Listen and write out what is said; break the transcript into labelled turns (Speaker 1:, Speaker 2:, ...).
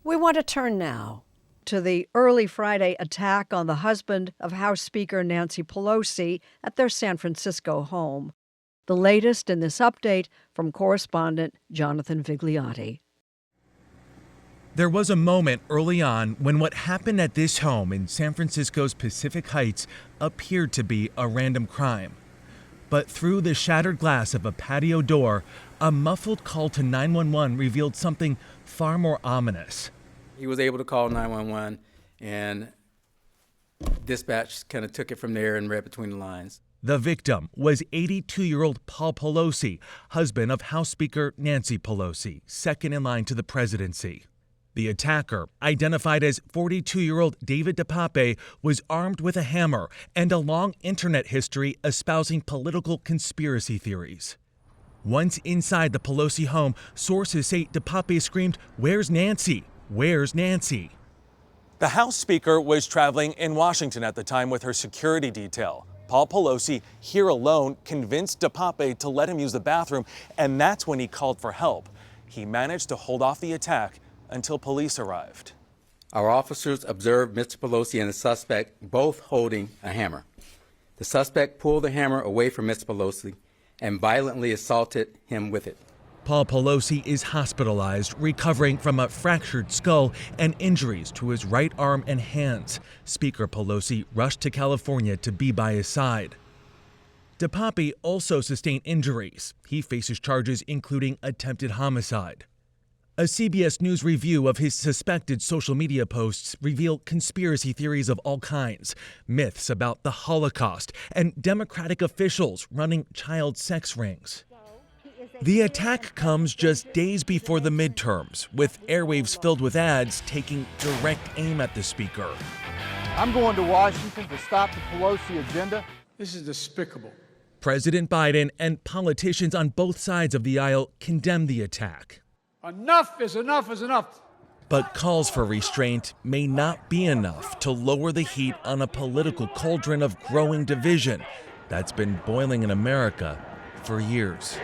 Speaker 1: We want to turn now to the early Friday attack on the husband of House Speaker Nancy Pelosi at their San Francisco home. The latest in this update from correspondent Jonathan Vigliotti.
Speaker 2: There was a moment early on when what happened at this home in San Francisco's Pacific Heights appeared to be a random crime. But through the shattered glass of a patio door, a muffled call to 911 revealed something far more ominous.
Speaker 3: He was able to call 911, and dispatch kind of took it from there and read between the lines.
Speaker 2: The victim was 82-year-old Paul Pelosi, husband of House Speaker Nancy Pelosi, second in line to the presidency. The attacker, identified as 42-year-old David DePape, was armed with a hammer and a long internet history espousing political conspiracy theories. Once inside the Pelosi home, sources say DePape screamed, "Where's Nancy? Where's Nancy?"
Speaker 4: The House Speaker was traveling in Washington at the time with her security detail. Paul Pelosi, here alone, convinced DePape to let him use the bathroom, and that's when he called for help. He managed to hold off the attack until police arrived.
Speaker 3: Our officers observed Mr. Pelosi and the suspect both holding a hammer. The suspect pulled the hammer away from Mr. Pelosi and violently assaulted him with it.
Speaker 2: Paul Pelosi is hospitalized, recovering from a fractured skull and injuries to his right arm and hands. Speaker Pelosi rushed to California to be by his side. DePape also sustained injuries. He faces charges including attempted homicide. A CBS News review of his suspected social media posts revealed conspiracy theories of all kinds, myths about the Holocaust, and Democratic officials running child sex rings. The attack comes just days before the midterms, with airwaves filled with ads taking direct aim at the speaker.
Speaker 5: I'm going to Washington to stop the Pelosi agenda. This is despicable.
Speaker 2: President Biden and politicians on both sides of the aisle condemned the attack.
Speaker 5: Enough is enough is enough.
Speaker 2: But calls for restraint may not be enough to lower the heat on a political cauldron of growing division that's been boiling in America for years.